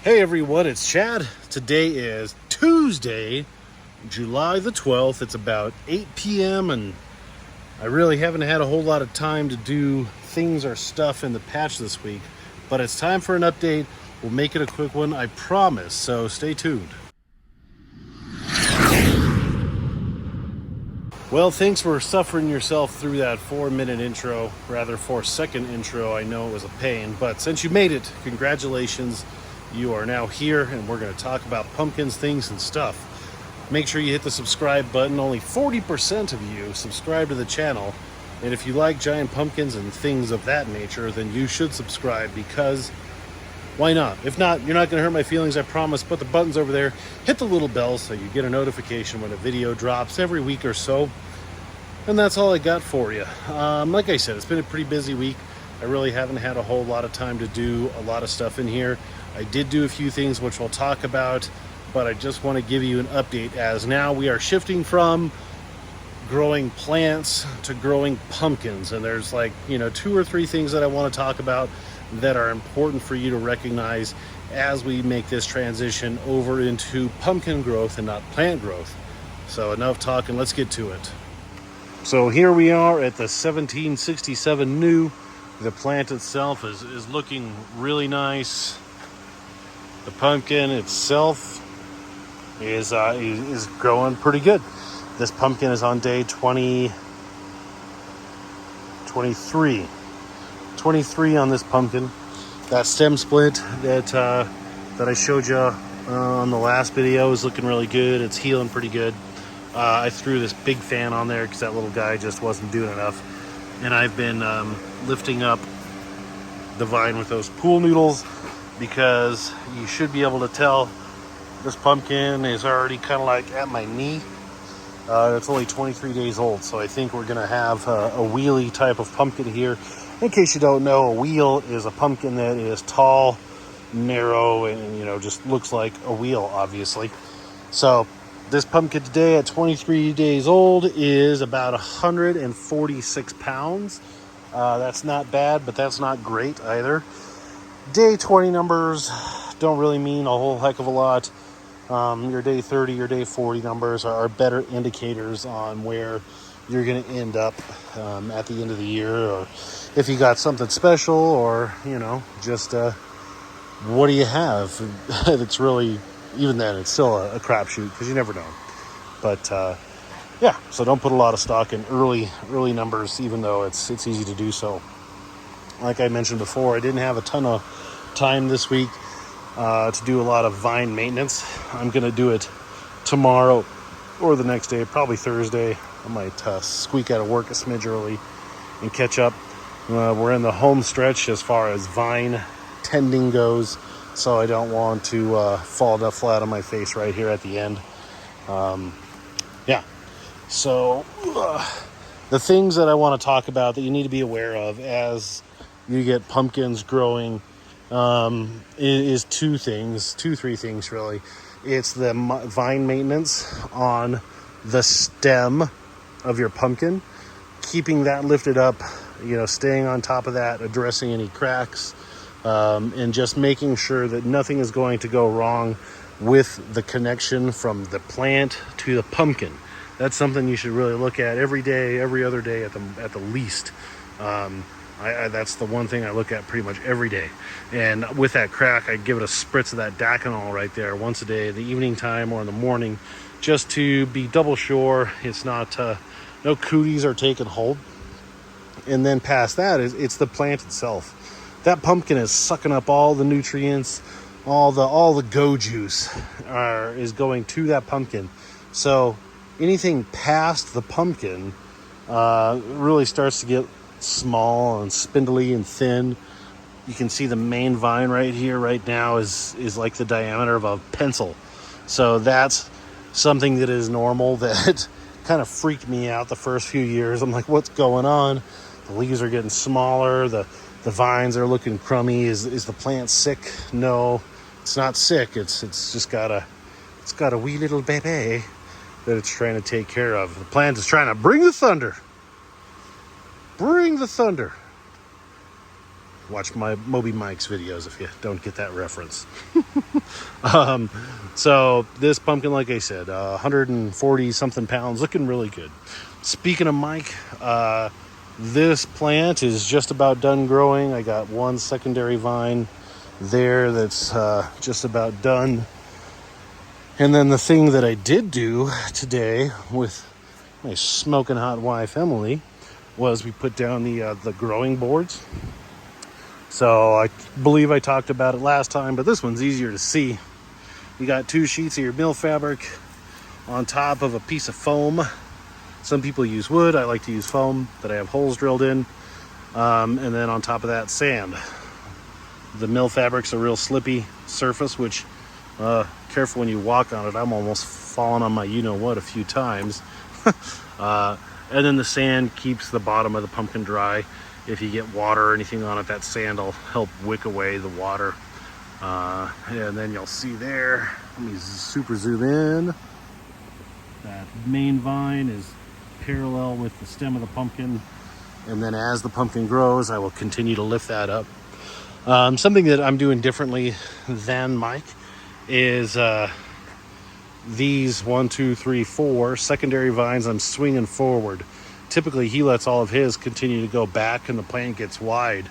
Hey everyone, it's Chad. Today is Tuesday, July the 12th. It's about 8 p.m. and I really haven't had a whole lot of time to do things or stuff in the patch this week, but it's time for an update. We'll make it a quick one, I promise, so stay tuned. Well, thanks for suffering yourself through that 4-minute intro, rather 4-second intro. I know it was a pain, but since you made it, congratulations. You are now here, and we're going to talk about pumpkins, things, and stuff. Make sure you hit the subscribe button. Only 40% of you subscribe to the channel. And if you like giant pumpkins and things of that nature, then you should subscribe, because why not? If not, you're not going to hurt my feelings, I promise. But the button's over there. Hit the little bell so you get a notification when a video drops every week or so. And that's all I got for you. Like I said, it's been a pretty busy week. I really haven't had a whole lot of time to do a lot of stuff in here. I did do a few things which we'll talk about, but I just want to give you an update, as now we are shifting from growing plants to growing pumpkins. And there's 2 or 3 things that I want to talk about that are important for you to recognize as we make this transition over into pumpkin growth and not plant growth. So enough talking, let's get to it. So here we are at the 1767 new. The plant itself is looking really nice. The pumpkin itself is growing pretty good. This pumpkin is on day 23 on this pumpkin. That stem split that I showed you on the last video is looking really good. It's healing pretty good. I threw this big fan on there because that little guy just wasn't doing enough. And I've been lifting up the vine with those pool noodles, because you should be able to tell this pumpkin is already kind of like at my knee. It's only 23 days old, so I think we're going to have a wheelie type of pumpkin here. In case you don't know, a wheel is a pumpkin that is tall, narrow, and just looks like a wheel, obviously. So this pumpkin today at 23 days old is about 146 pounds. That's not bad, but that's not great either. Day 20 numbers don't really mean a whole heck of a lot. Your day 30, your day 40 numbers are better indicators on where you're going to end up at the end of the year, or if you got something special, or just what do you have. It's really, even then, it's still a crapshoot, because you never know. But yeah, so don't put a lot of stock in early numbers, even though it's easy to do so. Like I mentioned before, I didn't have a ton of time this week to do a lot of vine maintenance. I'm going to do it tomorrow or the next day, probably Thursday. I might squeak out of work a smidge early and catch up. We're in the home stretch as far as vine tending goes, so I don't want to fall flat on my face right here at the end. Yeah. So the things that I want to talk about that you need to be aware of as you get pumpkins growing is 3 things really. It's the vine maintenance on the stem of your pumpkin, keeping that lifted up, staying on top of that, addressing any cracks, and just making sure that nothing is going to go wrong with the connection from the plant to the pumpkin. That's something you should really look at every day, every other day at the least. That's the one thing I look at pretty much every day. And with that crack, I give it a spritz of that Daconol right there once a day, in the evening time or in the morning, just to be double sure it's not no cooties are taking hold. And then past that, it's the plant itself. That pumpkin is sucking up all the nutrients, all the go juice is going to that pumpkin. So anything past the pumpkin really starts to get small and spindly and thin. You can see the main vine right here right now is like the diameter of a pencil. So that's something that is normal, that kind of freaked me out the first few years. I'm like, what's going on? The leaves are getting smaller, the vines are looking crummy. Is the plant sick? No, it's not sick. It's just got a wee little baby that it's trying to take care of. The plant is trying to bring the thunder. Bring the thunder. Watch my Moby Mike's videos if you don't get that reference. So this pumpkin, like I said, 140 something pounds, looking really good. Speaking of Mike, this plant is just about done growing. I got one secondary vine there that's just about done. And then the thing that I did do today with my smoking hot wife Emily was we put down the growing boards. So I believe I talked about it last time, but this one's easier to see. You got 2 sheets of your mill fabric on top of a piece of foam. Some people use wood. I like to use foam that I have holes drilled in. And then on top of that, sand. The mill fabric's a real slippy surface, which careful when you walk on it. I'm almost fallen on my you-know-what a few times. And then the sand keeps the bottom of the pumpkin dry. If you get water or anything on it, that sand will help wick away the water. And then you'll see there, let me super zoom in. That main vine is parallel with the stem of the pumpkin. And then as the pumpkin grows, I will continue to lift that up. Something that I'm doing differently than Mike is these 1, 2, 3, 4 secondary vines I'm swinging forward. Typically he lets all of his continue to go back and the plant gets wide,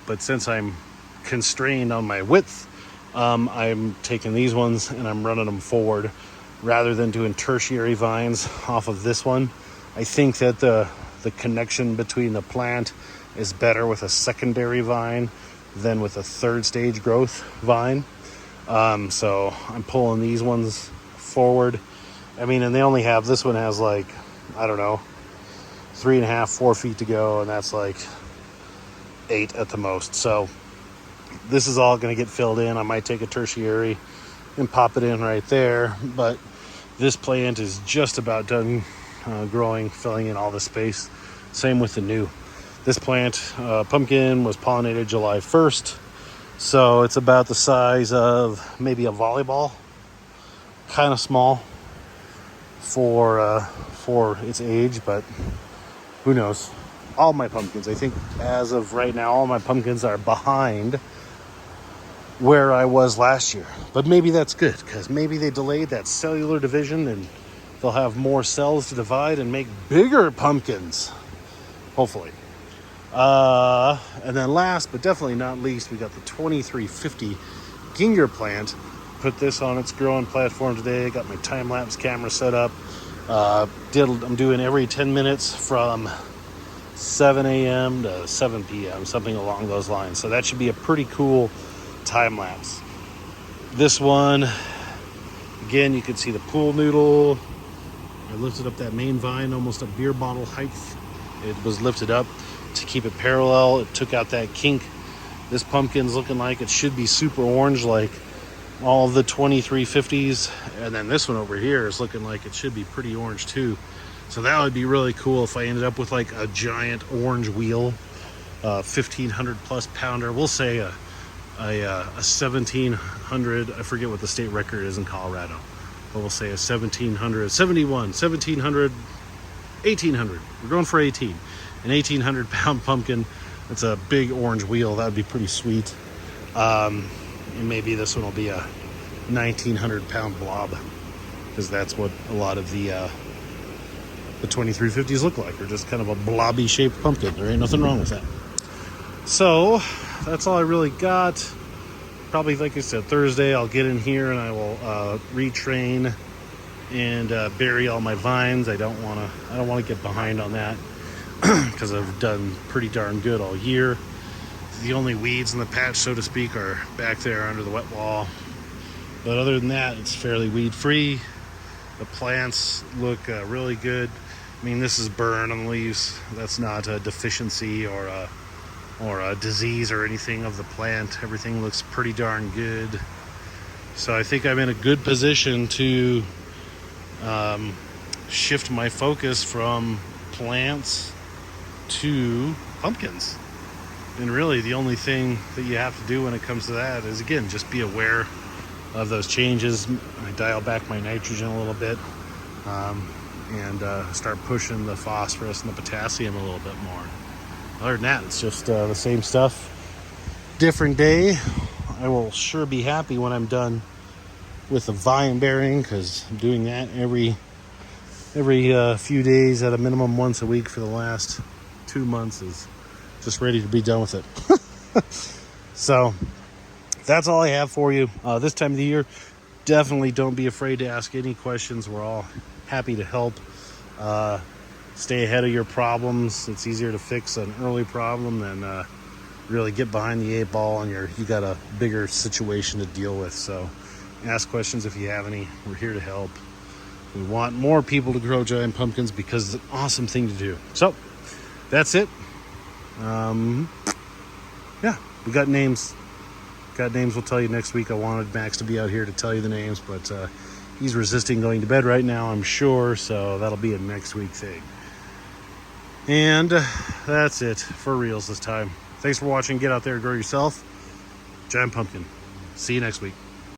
but since I'm constrained on my width, I'm taking these ones and I'm running them forward rather than doing tertiary vines off of this one. I think that the connection between the plant is better with a secondary vine than with a third stage growth vine. So I'm pulling these ones forward. I mean, and they only have, this one has like, I don't know, 3.5, 4 feet to go, and that's like 8 at the most. So this is all going to get filled in. I might take a tertiary and pop it in right there, but this plant is just about done growing, filling in all the space. Same with the new. This plant, pumpkin, was pollinated July 1st, so it's about the size of maybe a volleyball, kind of small for its age, but who knows? All my pumpkins, I think as of right now, all my pumpkins are behind where I was last year. But maybe that's good, because maybe they delayed that cellular division and they'll have more cells to divide and make bigger pumpkins. Hopefully. And then last, but definitely not least, we got the 2350 Ginger plant. Put this on its growing platform today. Got my time-lapse camera set up. I'm doing every 10 minutes from 7 a.m. to 7 p.m., something along those lines. So that should be a pretty cool time lapse. This one, again, you can see the pool noodle. I lifted up that main vine almost a beer bottle height. It was lifted up to keep it parallel. It took out that kink. This pumpkin's looking like it should be super orange like all of the 2350s. And then this one over here is looking like it should be pretty orange too. So that would be really cool if I ended up with like a giant orange wheel, 1,500 plus pounder. We'll say a 1,700. I forget what the state record is in Colorado, but we'll say a 1,700, 71, 1,700, 1,800. We're going for 18. An 1,800 pound pumpkin. It's a big orange wheel. That would be pretty sweet. And maybe this one will be a 1,900 pound blob, because that's what a lot of the 2350s look like. They're just kind of a blobby shaped pumpkin. There ain't nothing wrong with that. So that's all I really got. Probably, like I said, Thursday I'll get in here and I will retrain and bury all my vines. I don't want to get behind on that because I've done pretty darn good all year. The only weeds in the patch, so to speak, are back there under the wet wall. But other than that, it's fairly weed free. The plants look really good. I mean, this is burn on the leaves. That's not a deficiency or a disease or anything of the plant. Everything looks pretty darn good. So I think I'm in a good position to shift my focus from plants to pumpkins. And really the only thing that you have to do when it comes to that is, again, just be aware of those changes. I dial back my nitrogen a little bit and start pushing the phosphorus and the potassium a little bit more. Other than that, it's just the same stuff. different day. I will sure be happy when I'm done with the vine bearing, because I'm doing that every few days at a minimum once a week for the last 2 months. Is just ready to be done with it. So that's all I have for you this time of the year. Definitely don't be afraid to ask any questions. We're all happy to help. Stay ahead of your problems. It's easier to fix an early problem than really get behind the 8 ball and you got a bigger situation to deal with. So ask questions if you have any. We're here to help. We want more people to grow giant pumpkins because it's an awesome thing to do. So that's it. Yeah, we got names. We'll tell you next week. I wanted Max to be out here to tell you the names, but he's resisting going to bed right now, I'm sure, so that'll be a next week thing. And that's it for reals this time. Thanks for watching. Get out there and grow yourself giant pumpkin. See you next week.